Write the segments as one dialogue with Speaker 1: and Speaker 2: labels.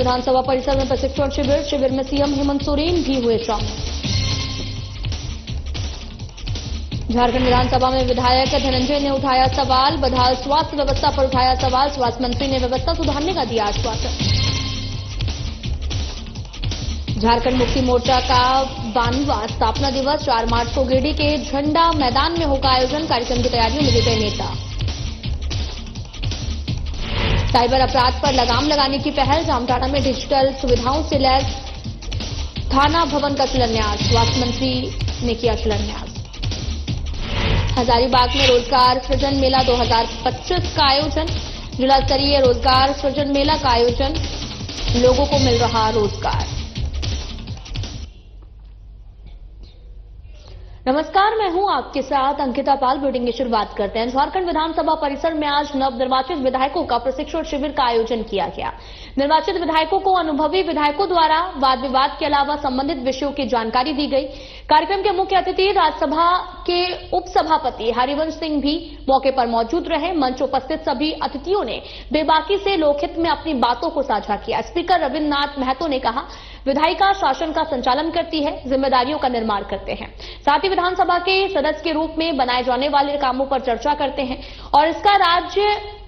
Speaker 1: विधानसभा परिसर में प्रशिक्षण शिविर में सीएम हेमंत सोरेन भी हुए शामिल। झारखंड विधानसभा में विधायक धनंजय ने उठाया सवाल, बदहाल स्वास्थ्य व्यवस्था पर उठाया सवाल। स्वास्थ्य मंत्री ने व्यवस्था सुधारने का दिया आश्वासन। झारखंड मुक्ति मोर्चा का 92वां स्थापना दिवस 4 मार्च को गिरिडीह के झंडा मैदान में होगा आयोजन। कार्यक्रम की तैयारियों में जुटे नेता। साइबर अपराध पर लगाम लगाने की पहल, जामताड़ा में डिजिटल सुविधाओं से लैस थाना भवन का शिलान्यास। स्वास्थ्य मंत्री ने किया शिलान्यास। हजारीबाग में रोजगार सृजन मेला 2025 का आयोजन। जिला स्तरीय रोजगार सृजन मेला का आयोजन, लोगों को मिल रहा रोजगार। नमस्कार, मैं हूं आपके साथ अंकिता पाल। ब्रीडिंग की शुरुआत करते हैं। झारखंड विधानसभा परिसर में आज नवनिर्वाचित विधायकों का प्रशिक्षण शिविर का आयोजन किया गया। निर्वाचित विधायकों को अनुभवी विधायकों द्वारा वाद विवाद के अलावा संबंधित विषयों की जानकारी दी गई। कार्यक्रम के मुख्य अतिथि राज्यसभा के उपसभापति हरिवंश सिंह भी मौके पर मौजूद रहे। मंच उपस्थित सभी अतिथियों ने बेबाकी से लोकहित में अपनी बातों को साझा किया। स्पीकर रविन्द्रनाथ महतो ने कहा, विधायिका शासन का संचालन करती है, जिम्मेदारियों का निर्माण करते हैं, साथ ही विधानसभा के सदस्य के रूप में बनाए जाने वाले कामों पर चर्चा करते हैं और इसका राज्य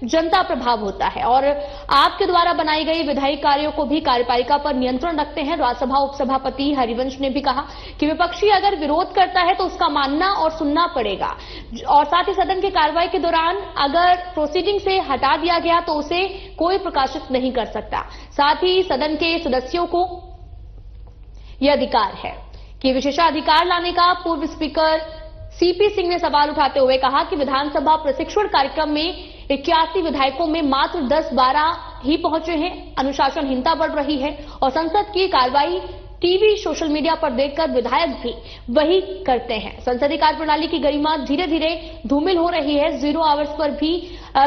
Speaker 1: जनता प्रभाव होता है और आपके द्वारा बनाई गई विधायी कार्यों को भी कार्यपालिका पर नियंत्रण रखते हैं। राज्यसभा उपसभापति हरिवंश ने भी कहा कि विपक्षी अगर विरोध करता है तो उसका मानना और सुनना पड़ेगा और साथ ही सदन की कार्रवाई के दौरान अगर प्रोसीडिंग से हटा दिया गया तो उसे कोई प्रकाशित नहीं कर सकता। साथ ही सदन के सदस्यों को यह अधिकार है कि विशेषाधिकार लाने का पूर्व स्पीकर सीपी सिंह ने सवाल उठाते हुए कहा कि विधानसभा प्रशिक्षण कार्यक्रम में 81 विधायकों में मात्र 10-12 ही पहुंचे हैं। अनुशासनहीनता बढ़ रही है और संसद की कार्रवाई टीवी सोशल मीडिया पर देखकर विधायक भी वही करते हैं। संसदीय कार्य प्रणाली की गरिमा धीरे धीरे धूमिल हो रही है। 0 आवर्स पर भी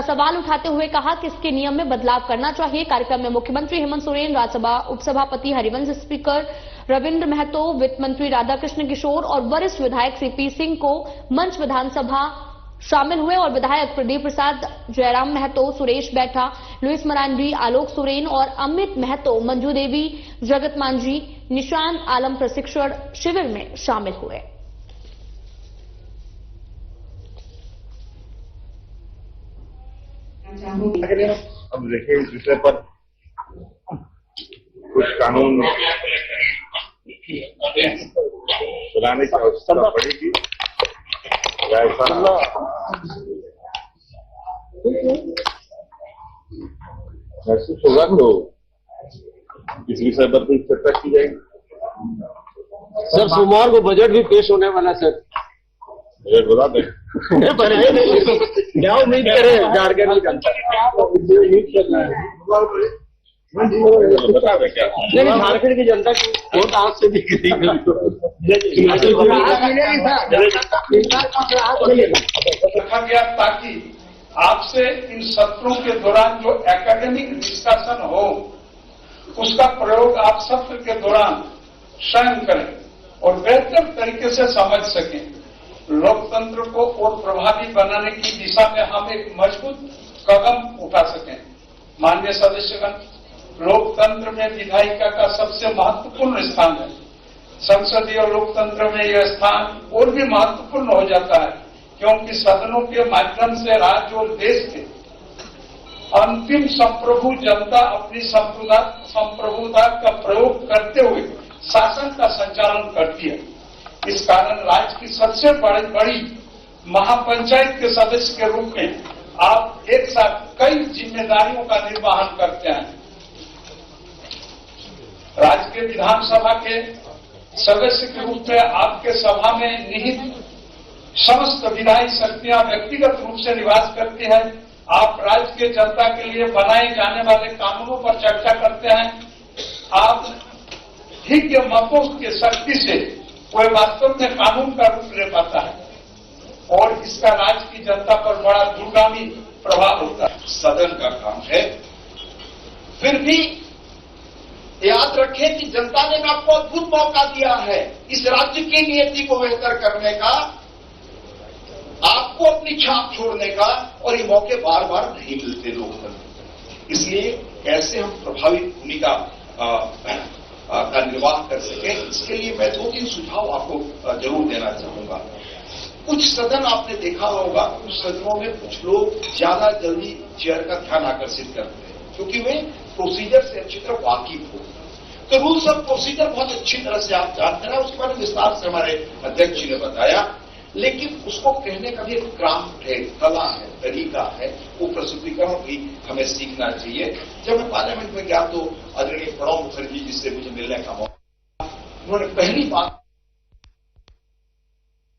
Speaker 1: सवाल उठाते हुए कहा कि इसके नियम में बदलाव करना चाहिए। कार्यक्रम में मुख्यमंत्री हेमंत सोरेन, राज्यसभा उपसभापति हरिवंश, स्पीकर रविन्द्र महतो, वित्त मंत्री राधाकृष्ण किशोर और वरिष्ठ विधायक सीपी सिंह को मंच विधानसभा शामिल हुए और विधायक प्रदीप प्रसाद, जयराम महतो, सुरेश बैठा, लुइस मरांडी, आलोक सोरेन और अमित महतो, मंजू देवी, जगत मांझी, निशांत आलम प्रशिक्षण शिविर में शामिल हुए।
Speaker 2: अब देखिए इस विषय पर कुछ कानून बनाने की आवश्यकता पड़ेगी। ऐसा महसूस होगा तो इस विषय पर भी चर्चा की जाएगी।
Speaker 3: सर, सोमवार को बजट भी पेश होने वाला है सर।
Speaker 2: बजट बता दें।
Speaker 3: क्या उम्मीद करें झारखंड की जनता?
Speaker 2: बता दें क्या
Speaker 3: झारखंड की जनता की वोट आज से दिख रही है।
Speaker 4: ताकि आपसे इन सत्रों के दौरान जो एकेडमिक डिस्कशन हो उसका प्रयोग आप सत्र के दौरान स्वयं करें और बेहतर तरीके से समझ सकें। लोकतंत्र को और प्रभावी बनाने की दिशा में हम एक मजबूत कदम उठा सकें। माननीय सदस्यगण, लोकतंत्र में विधायिका का सबसे महत्वपूर्ण स्थान है। संसदीय लोकतंत्र में यह स्थान और भी महत्वपूर्ण हो जाता है क्योंकि सदनों के माध्यम से राज्य और देश के अंतिम संप्रभु जनता अपनी संप्रभुता का प्रयोग करते हुए शासन का संचालन करती है। इस कारण राज्य की सबसे बड़ी महापंचायत के सदस्य के रूप में आप एक साथ कई जिम्मेदारियों का निर्वहन करते हैं। राज्य के विधानसभा के सदस्य के रूप में आपके सभा में निहित समस्त विधायी शक्तियां व्यक्तिगत रूप से निवास करती है। आप राज्य के जनता के लिए बनाए जाने वाले कानूनों पर चर्चा करते हैं। आप ही के मतों की शक्ति से कोई वास्तव में कानून का रूप ले पाता है और इसका राज्य की जनता पर बड़ा दूरगामी प्रभाव होता है।
Speaker 5: सदन का काम है। फिर भी याद रखें कि जनता ने आपको अद्भुत मौका दिया है इस राज्य की नीति को बेहतर करने का, आपको अपनी छाप छोड़ने का, और ये मौके बार बार नहीं मिलते लोकतंत्र। इसलिए कैसे हम प्रभावी भूमिका का निर्वाह कर सके। इसके लिए मैं 2-3 सुझाव आपको जरूर देना चाहूंगा। कुछ सदन आपने देखा होगा, कुछ सदनों में कुछ लोग ज्यादा जल्दी चेयर का ध्यान आकर्षित करते हैं क्योंकि वे प्रोसीजर से अच्छी तरह वाकिफ हो। तो रूल्स ऑफ प्रोसीजर बहुत अच्छी तरह से आप जानते हैं, उसके बारे में विस्तार से हमारे अध्यक्ष जी ने बताया, लेकिन उसको कहने का भी एक क्राफ्ट है, कला है, तरीका है, वो प्रस्तुतिकरण भी हमें सीखना चाहिए। जब मैं पार्लियामेंट में गया तो आदरणीय प्रणब मुखर्जी जिससे मुझे मिलने का मौका, उन्होंने पहली बात,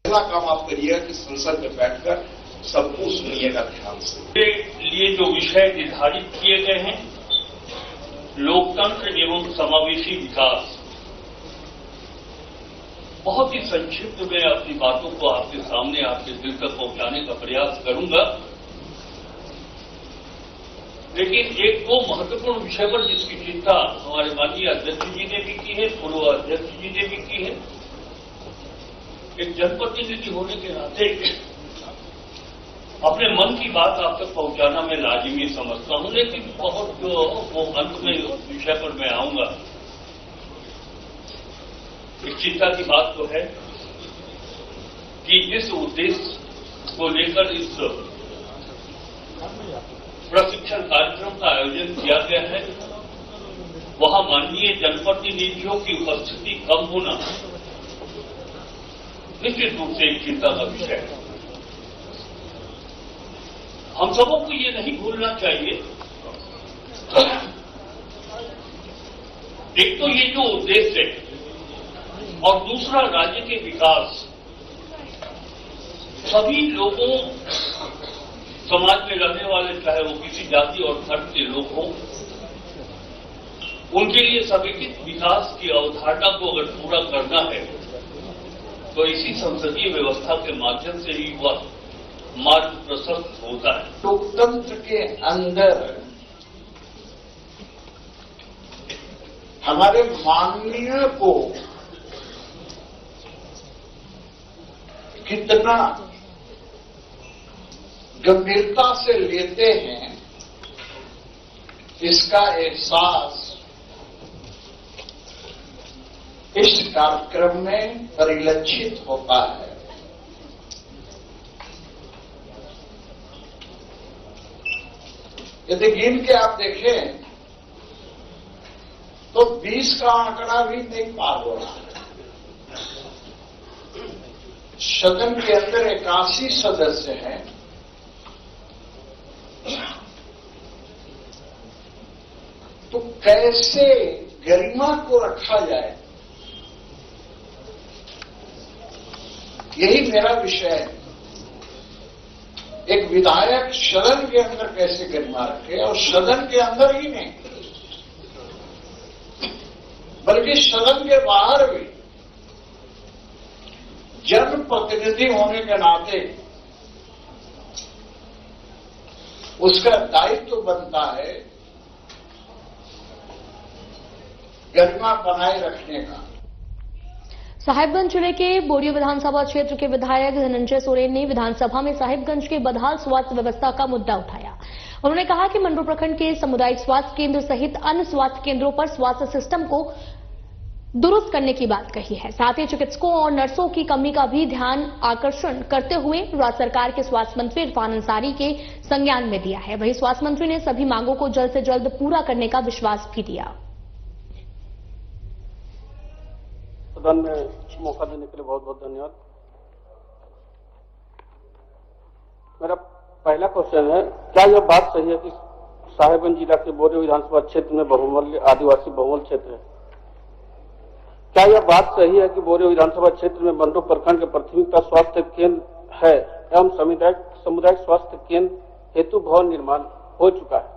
Speaker 5: पहला काम आप करिए कि संसद में बैठकर सबको सुनिएगा ध्यान से।
Speaker 6: लिए जो विषय निर्धारित किए गए हैं, लोकतंत्र एवं समावेशी विकास, बहुत ही संक्षिप्त में अपनी बातों को आपके सामने, आपके दिल तक पहुंचाने का प्रयास करूंगा। लेकिन एक दो महत्वपूर्ण विषय पर जिसकी चिंता हमारे माननीय अध्यक्ष जी ने भी की है, पूर्व अध्यक्ष जी ने भी की है, एक जनप्रतिनिधि होने के नाते अपने मन की बात आप तक पहुंचाना मैं लाजिमी समझता हूं। लेकिन बहुत वो अंत में उस विषय पर मैं आऊंगा। एक चिंता की बात तो है कि जिस उद्देश्य को लेकर इस प्रशिक्षण कार्यक्रम का आयोजन किया गया है, वहां माननीय जनप्रतिनिधियों की उपस्थिति कम होना निश्चित रूप से एक चिंता का विषय है। हम सबों को ये नहीं भूलना चाहिए, एक तो ये जो उद्देश्य है और दूसरा राज्य के विकास, सभी लोगों, समाज में रहने वाले चाहे वो किसी जाति और धर्म के लोग हों, उनके लिए समेकित विकास की अवधारणा को अगर पूरा करना है तो इसी संसदीय व्यवस्था के माध्यम से ही वह मार्ग प्रशस्त होता है।
Speaker 5: लोकतंत्र के अंदर हमारे माननीय को कितना गंभीरता से लेते हैं, इसका एहसास इस कार्यक्रम में परिलक्षित होता है। यदि गिन के आप देखें तो 20 का आंकड़ा भी नहीं पार हो रहा है। सदन के अंदर 81 सदस्य हैं। तो कैसे गरिमा को रखा जाए, यही मेरा विषय है। एक विधायक सदन के अंदर कैसे गरिमा रखे, और सदन के अंदर ही नहीं बल्कि सदन के बाहर भी जनप्रतिनिधि होने के नाते उसका दायित्व बनता है गरिमा बनाए रखने का।
Speaker 1: साहिबगंज जिले के बोरियो विधानसभा क्षेत्र के विधायक धनंजय सोरेन ने विधानसभा में साहिबगंज के बदहाल स्वास्थ्य व्यवस्था का मुद्दा उठाया। उन्होंने कहा कि मंडो प्रखंड के सामुदायिक स्वास्थ्य केंद्र सहित अन्य स्वास्थ्य केंद्रों पर स्वास्थ्य सिस्टम को दुरुस्त करने की बात कही है। साथ ही चिकित्सकों और नर्सों की कमी का भी ध्यान आकर्षण करते हुए राज्य सरकार के स्वास्थ्य मंत्री इरफान अंसारी के संज्ञान में दिया है। वहीं स्वास्थ्य मंत्री ने सभी मांगों को जल्द से जल्द पूरा करने का विश्वास भी दिया।
Speaker 3: सदन में मौका देने के लिए बहुत बहुत धन्यवाद। मेरा पहला क्वेश्चन है, क्या यह बात सही है कि साहिबगंज जिला के बोरियो विधानसभा क्षेत्र में बहुमूल्य आदिवासी बहुमूल्य क्षेत्र है? क्या यह बात सही है कि बोरियो विधानसभा क्षेत्र में मंडो प्रखंड के प्राथमिकता स्वास्थ्य केंद्र है एवं सामुदायिक स्वास्थ्य केंद्र हेतु भवन निर्माण हो चुका है,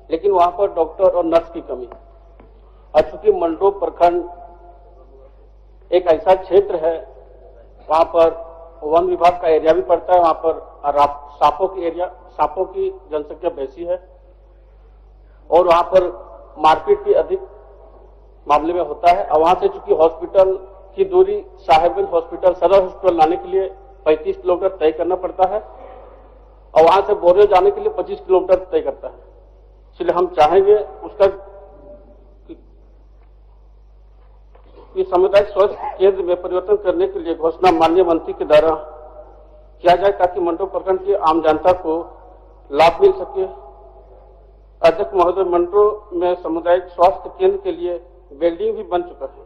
Speaker 3: लेकिन वहां पर डॉक्टर और नर्स की कमी है? और चूंकि मंडो प्रखंड एक ऐसा क्षेत्र है, वहां पर वन विभाग का एरिया भी पड़ता है, वहां पर सांपों की जनसंख्या बेसी है और वहां पर मारपीट भी अधिक मामले में होता है। और वहां से चूंकि हॉस्पिटल की दूरी साहिबगंज हॉस्पिटल, सदर हॉस्पिटल लाने के लिए 35 किलोमीटर तय करना पड़ता है और वहां से बोरियो जाने के लिए 25 किलोमीटर तय करता है। इसलिए हम चाहेंगे उसका कि सामुदायिक स्वास्थ्य केंद्र में परिवर्तन करने के लिए घोषणा माननीय मंत्री के द्वारा किया जाए ताकि मंडो प्रखंड की आम जनता को लाभ मिल सके। अध्यक्ष महोदय, मंडो में सामुदायिक स्वास्थ्य केंद्र के लिए बिल्डिंग भी बन चुका है।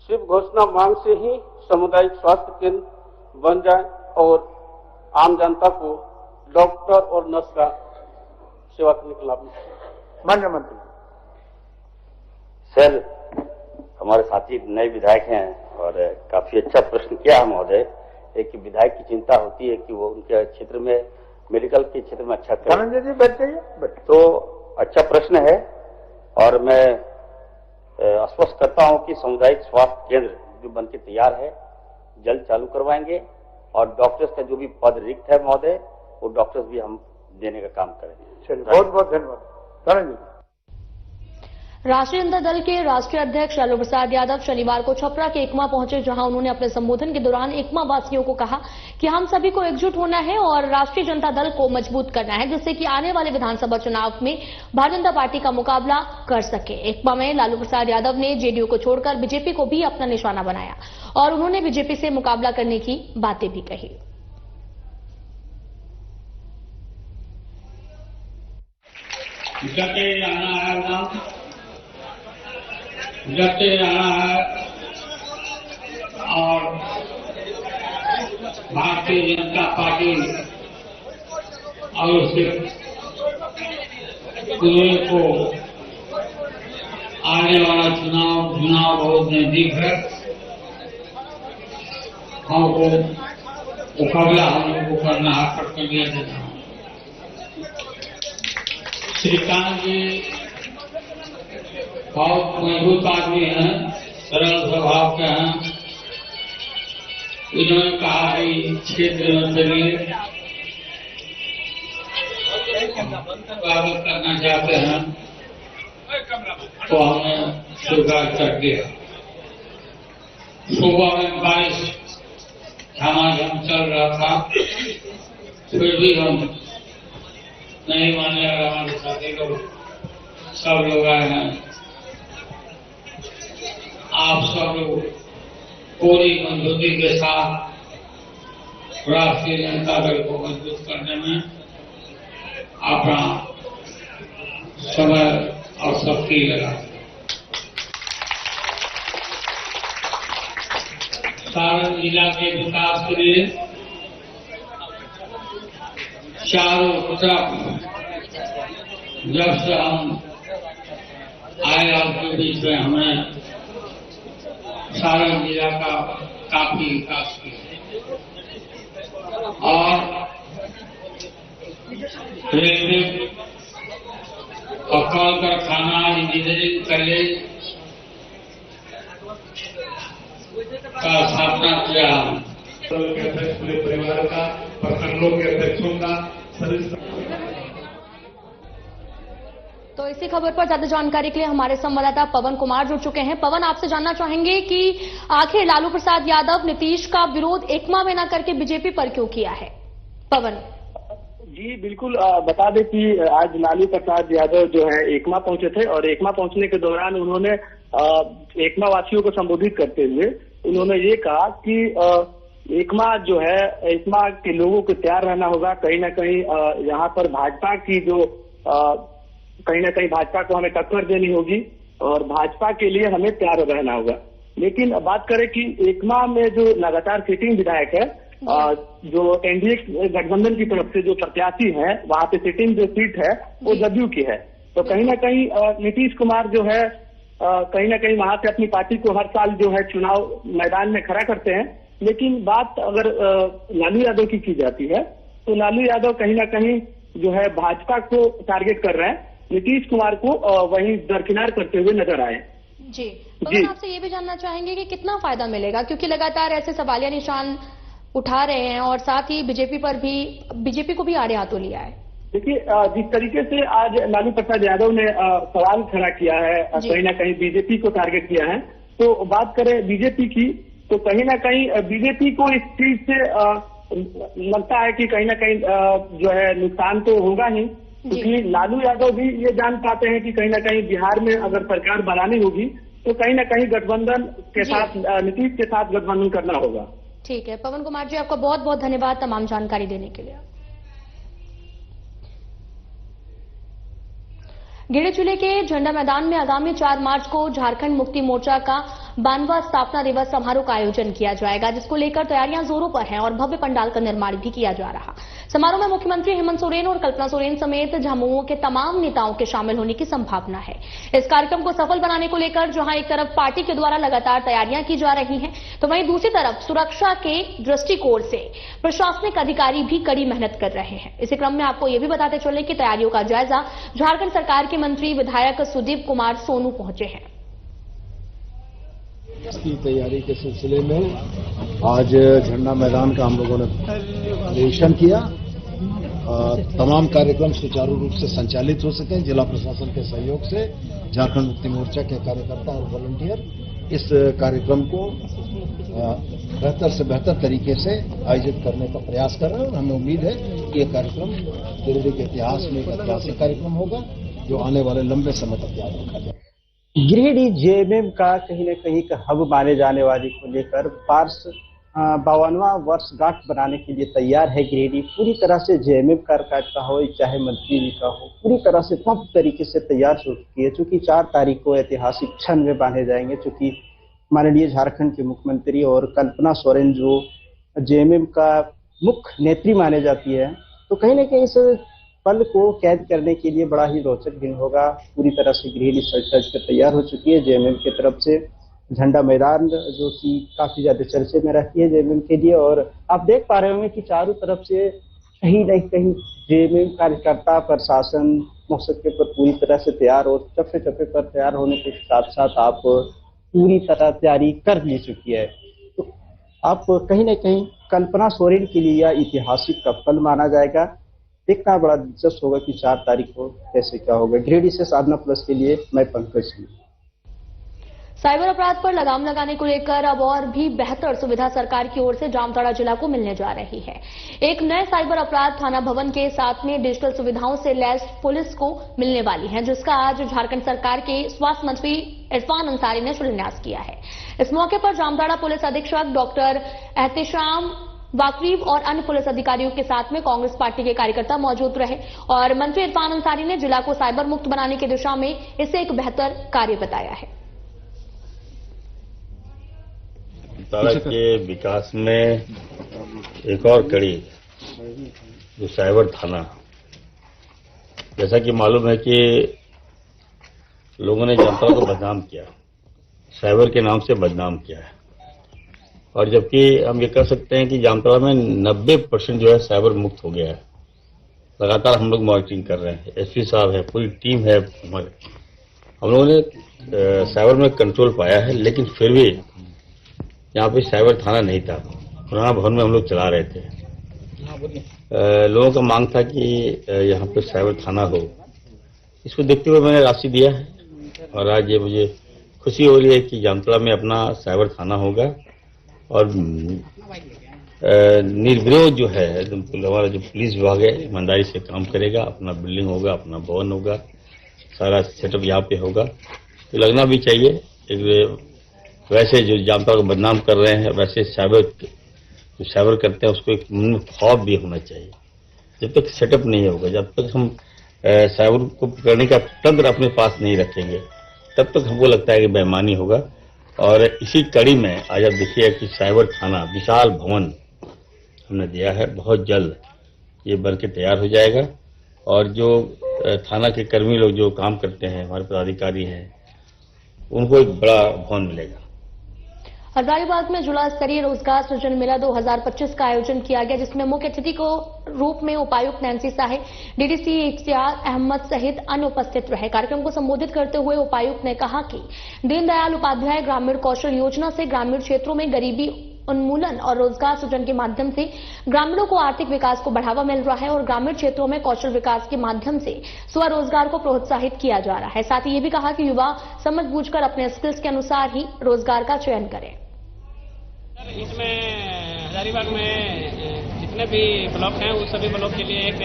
Speaker 3: सिर्फ घोषणा मांग से ही सामुदायिक स्वास्थ्य केंद्र बन जाए और आम जनता को डॉक्टर और नर्स का सेवा करने का लाभ मिले।
Speaker 7: माननीय मंत्री।
Speaker 8: सर, हमारे साथी नए विधायक हैं और काफी अच्छा प्रश्न किया है महोदय। एक विधायक की चिंता होती है कि वो उनके क्षेत्र में मेडिकल के क्षेत्र में अच्छा करें।
Speaker 7: धनंजय जी बैठ जाइए।
Speaker 8: तो अच्छा प्रश्न है और मैं आश्वस्त करता हूं कि सामुदायिक स्वास्थ्य केंद्र जो बनके तैयार है जल्द चालू करवाएंगे और डॉक्टर्स का जो भी पद रिक्त है महोदय, वो डॉक्टर्स भी हम देने का काम करेंगे।
Speaker 7: चलिए, बहुत बहुत धन्यवाद। धनंजय जी।
Speaker 1: राष्ट्रीय जनता दल के राष्ट्रीय अध्यक्ष लालू प्रसाद यादव शनिवार को छपरा के एकमा पहुंचे, जहां उन्होंने अपने संबोधन के दौरान एकमा वासियों को कहा कि हम सभी को एकजुट होना है और राष्ट्रीय जनता दल को मजबूत करना है, जिससे कि आने वाले विधानसभा चुनाव में भारतीय जनता पार्टी का मुकाबला कर सके। एकमा में लालू प्रसाद यादव ने जेडीयू को छोड़कर बीजेपी को भी अपना निशाना बनाया और उन्होंने बीजेपी से मुकाबला करने की बातें भी कही।
Speaker 6: जते जाना है और भारतीय जनता पार्टी और उसके को आने वाला चुनाव बहुत नजदीक है। हमको मुकाबला हम लोग को करना है, पर कर लिया देना। श्रीकांत जी बहुत मजबूत आदमी हैं, सरल स्वभाव के हैं। इन्होंने कहा कि क्षेत्र में चलिए स्वागत करना चाहते हैं, तो हमने स्वीकार कर दिया। सुबह में बारिश झमाझम चल रहा था, फिर भी हम नहीं माने और हमारे साथी लोग सब लोग आए हैं। आप सब लोग पूरी मजबूती के साथ राष्ट्रीय जनता दल को मजबूत करने में अपना समय और शक्ति लगा। सारण जिला के विकास के लिए चारों तरफ जब से हम आए आपके बीच में हमें सारण जिला का काफी विकास किया और रेलवे और कल कारखाना, इंजीनियरिंग कॉलेज का स्थापना किया।
Speaker 9: के अध्यक्ष पूरे परिवार का, प्रखंडों के अध्यक्षों का,
Speaker 1: तो इसी खबर पर ज्यादा जानकारी के लिए हमारे संवाददाता पवन कुमार जुड़ चुके हैं। पवन, आपसे जानना चाहेंगे कि आखिर लालू प्रसाद यादव नीतीश का विरोध एकमा में न करके बीजेपी पर क्यों किया है? पवन
Speaker 10: जी बिल्कुल, बता दें कि आज लालू प्रसाद यादव जो है एकमा पहुंचे थे और एकमा पहुंचने के दौरान उन्होंने एकमा वासियों को संबोधित करते हुए उन्होंने ये कहा कि एकमा जो है, एकमा के लोगों को तैयार रहना होगा। कहीं ना कहीं यहाँ पर भाजपा की जो कहीं ना कहीं भाजपा को हमें टक्कर देनी होगी और भाजपा के लिए हमें तैयार रहना होगा। लेकिन बात करें कि एकमा में जो लगातार सिटिंग विधायक है, जो एनडीए गठबंधन की तरफ से जो प्रत्याशी है, वहां पे सिटिंग जो सीट है वो जदयू की है। तो कहीं ना कहीं नीतीश कुमार जो है कहीं ना कहीं वहां से अपनी पार्टी को हर साल जो है चुनाव मैदान में खड़ा करते हैं। लेकिन बात अगर लालू यादव की जाती है तो लालू यादव कहीं ना कहीं जो है भाजपा को टारगेट कर रहे हैं, नीतीश कुमार को वहीं दरकिनार करते हुए नजर आए।
Speaker 1: जी, तो आपसे ये भी जानना चाहेंगे कि कितना फायदा मिलेगा, क्योंकि लगातार ऐसे सवालिया निशान उठा रहे हैं और साथ ही बीजेपी को भी आड़े हाथों लिया है।
Speaker 10: देखिए, जिस तरीके से आज लालू प्रसाद यादव ने सवाल खड़ा किया है, कहीं ना कहीं बीजेपी को टारगेट किया है। तो बात करें बीजेपी की, तो कहीं ना कहीं बीजेपी को इस चीज से लगता है कि कहीं ना कहीं जो है नुकसान तो होगा ही, क्योंकि लालू यादव भी ये जान पाते हैं कि कहीं ना कहीं बिहार में अगर सरकार बनानी होगी तो कहीं ना कहीं गठबंधन के
Speaker 1: जी।
Speaker 10: साथ, नीतीश के साथ गठबंधन करना होगा।
Speaker 1: ठीक है पवन कुमार जी, आपका बहुत बहुत धन्यवाद तमाम जानकारी देने के लिए। गिरिडीह जिले के झंडा मैदान में आगामी 4 मार्च को झारखंड मुक्ति मोर्चा का 92वां स्थापना दिवस समारोह का आयोजन किया जाएगा, जिसको लेकर तैयारियां जोरों पर हैं और भव्य पंडाल का निर्माण भी किया जा रहा। समारोह में मुख्यमंत्री हेमंत सोरेन और कल्पना सोरेन समेत झामुमो के तमाम नेताओं के शामिल होने की संभावना है। इस कार्यक्रम को सफल बनाने को लेकर जहां एक तरफ पार्टी के द्वारा लगातार तैयारियां की जा रही हैं, तो वहीं दूसरी तरफ सुरक्षा के दृष्टिकोण से प्रशासनिक अधिकारी भी कड़ी मेहनत कर रहे हैं। इसी क्रम में आपको ये भी बताते चले कि तैयारियों का जायजा झारखंड सरकार के मंत्री विधायक सुदीप कुमार सोनू पहुंचे हैं।
Speaker 11: इसकी तैयारी के सिलसिले में आज झंडा मैदान का हम लोगों ने निरीक्षण किया। तमाम कार्यक्रम सुचारू रूप से संचालित हो सके, जिला प्रशासन के सहयोग से झारखंड मुक्ति मोर्चा के कार्यकर्ता और वॉलंटियर इस कार्यक्रम को बेहतर से बेहतर तरीके से आयोजित करने का प्रयास कर रहे हैं और हमें उम्मीद है कि यह कार्यक्रम गिरिडीह के इतिहास में एक ऐतिहासिक कार्यक्रम होगा जो आने वाले लंबे समय तक याद रखा जाए।
Speaker 12: गिरिडीह जेएमएम का कहीं न कहीं का हब माने जाने वाले को लेकर 52वां वर्षगांठ बनाने के लिए तैयार है गिरिडीह। पूरी तरह से जेएमएम कार्यकारिता का हो चाहे मंत्री जी का हो, पूरी तरह से भव्य तरीके से तैयार हो चुकी है। चूंकि 4 तारीख को ऐतिहासिक क्षण में बांधे जाएंगे, चूंकि माननीय झारखंड के मुख्यमंत्री और कल्पना सोरेन जो जेएमएम का मुख्य नेत्री माने जाती है, तो कहीं न कहीं इस पल को कैद करने के लिए बड़ा ही रोचक दिन होगा। पूरी तरह से गिरिडीह सज सज कर तैयार हो चुकी है। जेएमएम की तरफ से झंडा मैदान जो कि काफी ज्यादा चर्चे में रहती है जेएमएम के लिए, और आप देख पा रहे होंगे कि चारों तरफ से कहीं न कहीं जेएमएम कार्यकर्ता प्रशासन मौके पर पूरी तरह से तैयार और चप्पे चप्पे पर तैयार होने के साथ साथ आप पूरी तरह तैयारी कर ली चुकी है। तो आप कहीं न कहीं कल्पना सोरेन के लिए यह ऐतिहासिक का पल माना जाएगा। देखना बड़ा दिलचस्प होगा कि 4 तारीख को कैसे क्या होगा। गिरिडीह से साधना प्लस के लिए मैं पंकज सिंह।
Speaker 1: साइबर अपराध पर लगाम लगाने को लेकर अब और भी बेहतर सुविधा सरकार की ओर से जामताड़ा जिला को मिलने जा रही है। एक नए साइबर अपराध थाना भवन के साथ में डिजिटल सुविधाओं से लैस पुलिस को मिलने वाली है, जिसका आज झारखंड सरकार के स्वास्थ्य मंत्री इरफान अंसारी ने शिलान्यास किया है। इस मौके पर जामताड़ा पुलिस अधीक्षक डॉक्टर एहतेशाम वाकरीब और अन्य पुलिस अधिकारियों के साथ में कांग्रेस पार्टी के कार्यकर्ता मौजूद रहे और मंत्री इरफान अंसारी ने जिला को साइबर मुक्त बनाने की दिशा में इसे एक बेहतर कार्य बताया है।
Speaker 8: जामताड़ा के विकास में एक और कड़ी जो साइबर थाना, जैसा कि मालूम है कि लोगों ने जामताड़ा को बदनाम किया, साइबर के नाम से बदनाम किया है, और जबकि हम ये कह सकते हैं कि जामताड़ा में 90% जो है साइबर मुक्त हो गया है। लगातार हम लोग मॉनिटरिंग कर रहे हैं, एसपी साहब है, पूरी टीम है हमारे। हम लोगों ने साइबर में कंट्रोल पाया है, लेकिन फिर भी यहाँ पे साइबर थाना नहीं था। पुराना भवन में हम लोग चला रहे थे। लोगों का मांग था कि यहाँ पे साइबर थाना हो। इसको देखते हुए मैंने राशि दिया है और आज ये मुझे खुशी हो रही है कि जामताड़ा में अपना साइबर थाना होगा और निर्विरोध जो है हमारा जो पुलिस विभाग है ईमानदारी से काम करेगा। अपना बिल्डिंग होगा, अपना भवन होगा, सारा सेटअप यहाँ पे होगा। तो लगना भी चाहिए। एक वैसे जो जामताड़ा को बदनाम कर रहे हैं, वैसे साइबर करते हैं उसको एक खौफ भी होना चाहिए। जब तक सेटअप नहीं होगा, जब तक हम साइबर को पकड़ने का तंत्र अपने पास नहीं रखेंगे, तब तक हमको लगता है कि बेईमानी होगा। और इसी कड़ी में आज आप देखिए कि साइबर थाना विशाल भवन हमने दिया है, बहुत जल्द ये बन के तैयार हो जाएगा। और जो थाना के कर्मी लोग जो काम करते हैं, हमारे पदाधिकारी हैं, उनको एक बड़ा भवन मिलेगा।
Speaker 1: हजारीबाग में जिला स्तरीय रोजगार सृजन मेला 2025 का आयोजन किया गया, जिसमें मुख्य अतिथि को रूप में उपायुक्त नैन्सी साहे, डीडीसी इख्तियार अहमद सहित अन्य उपस्थित रहे। कार्यक्रम को संबोधित करते हुए उपायुक्त ने कहा कि दीनदयाल उपाध्याय ग्रामीण कौशल योजना से ग्रामीण क्षेत्रों में गरीबी उन्मूलन और रोजगार सृजन के माध्यम से ग्रामीणों को आर्थिक विकास को बढ़ावा मिल रहा है और ग्रामीण क्षेत्रों में कौशल विकास के माध्यम से स्वरोजगार को प्रोत्साहित किया जा रहा है। साथ ही ये भी कहा कि युवा समझ बूझकर अपने स्किल्स के अनुसार ही रोजगार का चयन करें।
Speaker 13: इसमें हजारीबाग में जितने भी ब्लॉक हैं उस सभी ब्लॉक के लिए एक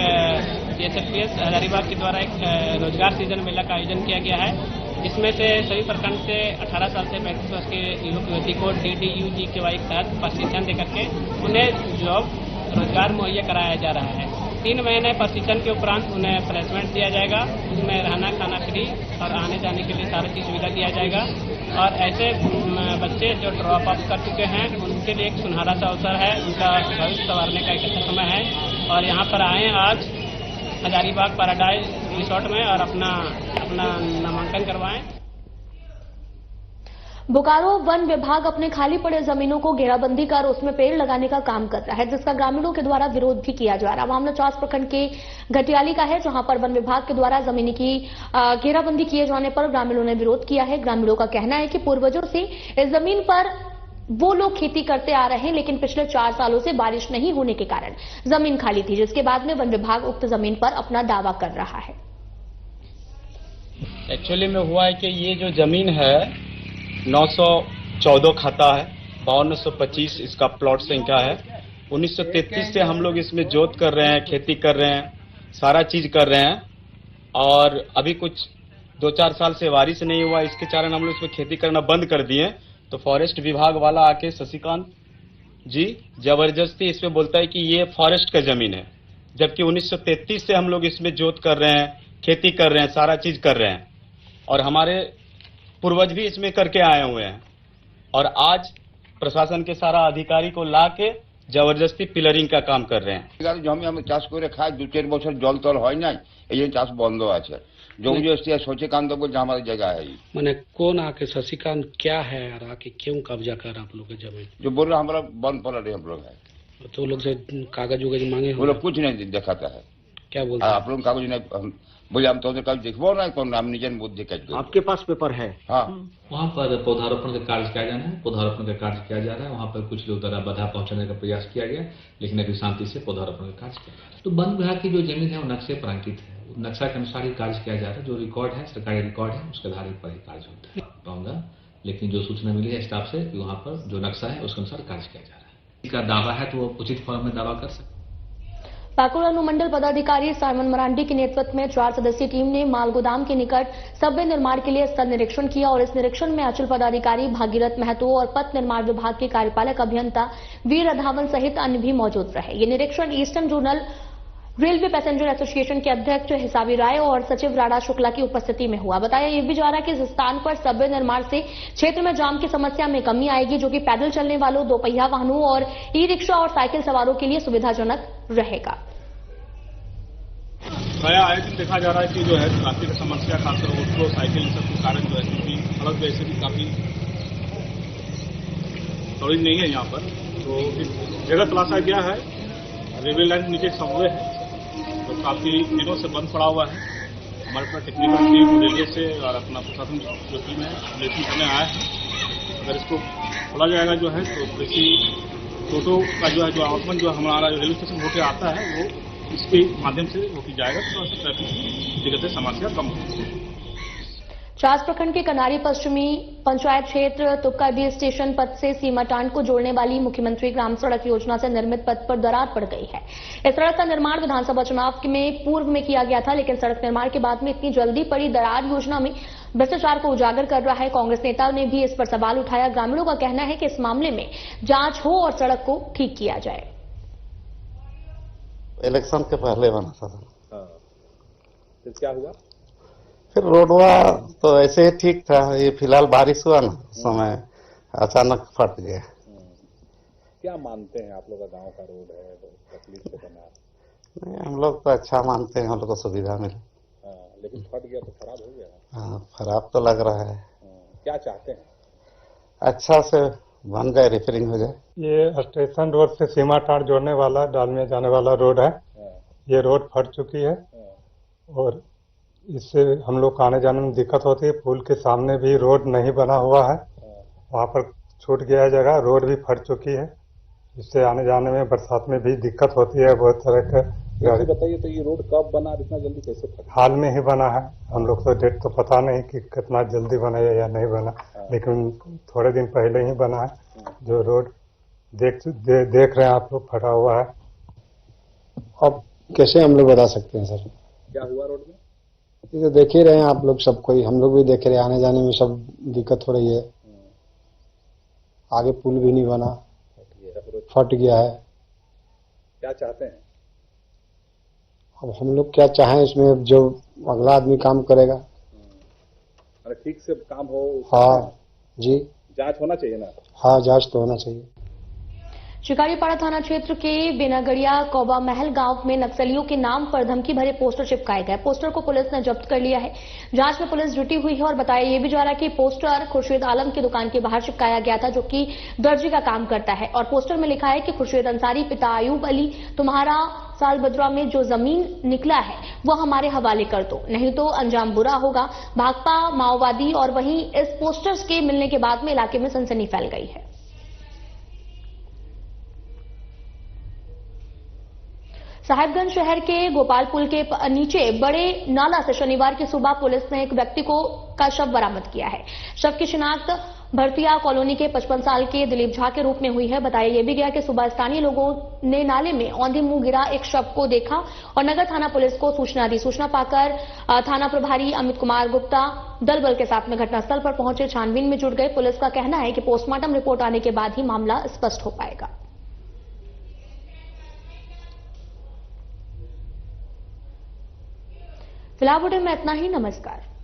Speaker 13: CHLPS हजारीबाग के द्वारा एक रोजगार सृजन मेला का आयोजन किया गया है। इसमें से सभी प्रखंड से 18 साल से 35 वर्ष के युवक युवती को DDU-GKY के तहत प्रशिक्षण देकर के उन्हें जॉब रोजगार मुहैया कराया जा रहा है। 3 महीने प्रशिक्षण के उपरांत उन्हें प्लेसमेंट दिया जाएगा, उसमें रहना खाना फ्री और आने जाने के लिए सारी चीज सुविधा दिया जाएगा। और ऐसे बच्चे जो ड्रॉप आउट कर चुके हैं उनके लिए एक सुनहरा सा अवसर है, उनका भविष्य संवारने का एक अच्छा समय है। और यहाँ पर आए आज हजारीबाग पैराडाइज रिसोर्ट में और अपना नामांकन करवाएं।
Speaker 1: बोकारो वन विभाग अपने खाली पड़े जमीनों को घेराबंदी कर उसमें पेड़ लगाने का काम कर रहा है, जिसका ग्रामीणों के द्वारा विरोध भी किया जा रहा है। मामला चास प्रखंड के घटियाली का है, जहां पर वन विभाग के द्वारा जमीन की घेराबंदी किए जाने पर ग्रामीणों ने विरोध किया है। ग्रामीणों का कहना है कि पूर्वजों से इस जमीन पर वो लोग खेती करते आ रहे हैं, लेकिन पिछले 4 सालों से बारिश नहीं होने के कारण जमीन खाली थी, जिसके बाद में वन विभाग उक्त जमीन पर अपना दावा कर रहा है।
Speaker 14: एक्चुअली में हुआ है कि ये जो जमीन है 914 खाता है, 5225 इसका प्लॉट संख्या है। 1933 से हम लोग इसमें जोत कर रहे हैं, खेती कर रहे हैं, सारा चीज कर रहे हैं। और अभी कुछ 2-4 साल से बारिश नहीं हुआ, इसके कारण हम लोग इसमें खेती करना बंद कर दिए। तो फॉरेस्ट विभाग वाला आके शशिकांत जी जबरदस्ती इसमें बोलता है कि ये फॉरेस्ट का जमीन है, जबकि 1933 से हम लोग इसमें जोत कर रहे हैं, खेती कर रहे हैं, सारा चीज कर रहे हैं और हमारे पूर्वज भी इसमें करके आए हुए हैं। और आज प्रशासन के सारा अधिकारी को ला के जबरदस्ती पिलरिंग का काम कर रहे हैं।
Speaker 15: जमी हम चाष करे खाई 2-4 बছর জল তল হয় নাই, এই জন্য চাষ বন্ধ আছে। জমি সচিকান্ত বলছে हमारी जगह है।
Speaker 16: मैंने कौन आके शशिकांत क्या है और आके क्यों कब्जा कर आप लोग की जमीन?
Speaker 15: जो बोल रहा हमारा वन पलट हम लोग है,
Speaker 16: तो लोग से कागज उगज मांगे?
Speaker 15: वो लोग कुछ नहीं दिखाता है।
Speaker 16: क्या बोलते हैं?
Speaker 15: आप लोग कागज नहीं बोले, हम तो कल देखो ना कौन नाम निजन बुद्धि का।
Speaker 12: आपके पास पेपर है?
Speaker 15: हाँ,
Speaker 17: वहाँ पर पौधारोपण का कार्य किया जाना है, पौधारोपण का कार्य किया जा रहा है। वहाँ पर कुछ लोग द्वारा बाधा पहुंचाने का प्रयास किया गया, लेकिन अभी शांति से पौधारोपण का कार्य किया जा रहा है। तो वन विभाग की जो जमीन है वो नक्शे पर अंकित है, नक्शा के अनुसार ही कार्य किया जा रहा है। जो रिकॉर्ड है, सरकारी रिकॉर्ड है, उसके आधार पर ही कार्य होता है पाऊंगा। लेकिन जो सूचना मिली है स्टाफ से कि वहाँ पर जो नक्शा है उसके अनुसार कार्य किया जा रहा है। इसका दावा है तो वो उचित फॉर्म में दावा कर सकते।
Speaker 1: पाकुड़ अनुमंडल पदाधिकारी साइमन मरांडी के नेतृत्व में 4 सदस्यीय टीम ने माल गोदाम के निकट सबवे निर्माण के लिए स्थल निरीक्षण किया और इस निरीक्षण में अंचल पदाधिकारी भागीरथ महतो और पथ निर्माण विभाग के कार्यपालक अभियंता वीर अधावन सहित अन्य भी मौजूद रहे। ये निरीक्षण eastern zonal railway passenger association के अध्यक्ष हिसाबी राय और सचिव राणा शुक्ला की उपस्थिति में हुआ। बताया यह भी जा रहा है कि इस स्थान पर सबवे निर्माण से क्षेत्र में जाम की समस्या में कमी आएगी, जो कि पैदल चलने वालों, 2 पहिया वाहनों और ई-रिक्शा और साइकिल सवारों के लिए सुविधाजनक रहेगा।
Speaker 18: नया आए दिन देखा जा रहा है कि जो है ट्रैफिक की समस्या, खासकर ओवरफ्लो, साइकिल सब के कारण जो है, क्योंकि सड़क वैसे भी काफी चौड़ी नहीं है यहाँ पर, तो जगह तलाशा गया है। रेलवे लाइन के नीचे सबवे है तो काफी दिनों से बंद पड़ा हुआ है। हमारे पास टेक्निकल टीम रेलवे से और अपना प्रशासन जो टीम है लेकिन करने आया है। अगर इसको खोला जाएगा जो है तो कृषि टोटो का जो है जो आवागमन जो हमारा रेलवे स्टेशन होकर आता है वो इसके माध्यम से वो की जाएगा, तो ट्रैफिक की दिक्कतें समस्या कम होगी।
Speaker 1: चास प्रखंड के कनारी पश्चिमी पंचायत क्षेत्र तुक्का बी स्टेशन पथ से सीमाटांड को जोड़ने वाली मुख्यमंत्री ग्राम सड़क योजना से निर्मित पथ पर दरार पड़ गई है। इस सड़क का निर्माण विधानसभा चुनाव में पूर्व में किया गया था, लेकिन सड़क निर्माण के बाद में इतनी जल्दी पड़ी दरार योजना में भ्रष्टाचार को उजागर कर रहा है। कांग्रेस नेताओं ने भी इस पर सवाल उठाया। ग्रामीणों का कहना है कि इस मामले में जांच हो और सड़क को ठीक किया जाए।
Speaker 19: इलेक्शन के पहले बना था।
Speaker 2: फिर क्या हुआ?
Speaker 19: फिर रोडवा तो ऐसे ही ठीक था, ये फिलहाल बारिश हुआ ना समय अचानक फट गया।
Speaker 2: क्या मानते हैं आप लोग? गांव का रोड है तो तकलीफ से बना?
Speaker 19: नहीं, हम लोग तो अच्छा मानते हैं, हम लोग को सुविधा मिले।
Speaker 2: लेकिन फट गया तो खराब हो गया।
Speaker 19: हाँ, खराब तो लग रहा है।
Speaker 2: क्या चाहते हैं?
Speaker 19: अच्छा से बन जाए, रिपेयरिंग हो जाए।
Speaker 7: ये स्टेशन रोड से सीमाटांड जोड़ने वाला डालमिया जाने वाला रोड है। ये रोड फट चुकी है और इससे हम लोग को आने जाने में दिक्कत होती है। पुल के सामने भी रोड नहीं बना हुआ है, वहाँ पर छूट गया जगह, रोड भी फट चुकी है। इससे आने जाने में बरसात में भी दिक्कत होती है। बहुत तरह के गाड़ी।
Speaker 2: बताइए तो ये रोड कब बना, इतना जल्दी कैसे फटा?
Speaker 7: हाल में ही बना है। हम लोग तो डेट तो पता नहीं कि कितना जल्दी बना या नहीं बना, लेकिन थोड़े दिन पहले ही बना है। जो रोड देख रहे हैं आप लोग, फटा हुआ है।
Speaker 11: अब कैसे हम लोग बता सकते हैं सर?
Speaker 2: क्या हुआ रोड में?
Speaker 20: ये तो देख ही रहे हैं आप लोग, सब कोई, हम लोग भी देख रहे हैं, आने जाने में सब दिक्कत हो रही है। आगे पुल भी नहीं बना, फट गया है।
Speaker 21: क्या चाहते हैं?
Speaker 20: अब हम लोग क्या चाहें इसमें, जो अगला आदमी काम करेगा।
Speaker 21: अरे ठीक से काम हो।
Speaker 20: हाँ जी,
Speaker 21: जांच होना चाहिए ना।
Speaker 20: हाँ जांच तो होना चाहिए।
Speaker 1: शिकारीपाड़ा थाना क्षेत्र के बेनागड़िया कौबा महल गांव में नक्सलियों के नाम पर धमकी भरे पोस्टर चिपकाए गए। पोस्टर को पुलिस ने जब्त कर लिया है। जांच में पुलिस जुटी हुई है और बताया यह भी जा रहा है कि पोस्टर खुर्शीद आलम की दुकान के बाहर चिपकाया गया था, जो कि दर्जी का काम करता है। और पोस्टर में लिखा है कि खुर्शीद अंसारी पिता अयूब अली, तुम्हारा साल बद्रा में जो जमीन निकला है वो हमारे हवाले कर दो, नहीं तो अंजाम बुरा होगा। भाकपा माओवादी। और वहीं इस पोस्टर्स के मिलने के बाद में इलाके में सनसनी फैल गई है। साहिबगंज शहर के गोपाल पुल के नीचे बड़े नाला से शनिवार की सुबह पुलिस ने एक व्यक्ति का शव बरामद किया है। शव की शिनाख्त भरतिया कॉलोनी के 55 साल के दिलीप झा के रूप में हुई है। बताया यह भी गया कि सुबह स्थानीय लोगों ने नाले में औंधी मुंह गिरा एक शव को देखा और नगर थाना पुलिस को सूचना दी। सूचना पाकर थाना प्रभारी अमित कुमार गुप्ता दल बल के साथ में घटनास्थल पर पहुंचे, छानबीन में जुट गए। पुलिस का कहना है कि पोस्टमार्टम रिपोर्ट आने के बाद ही मामला स्पष्ट हो पाएगा। फिलहाल बुलेटिन में इतना ही। नमस्कार।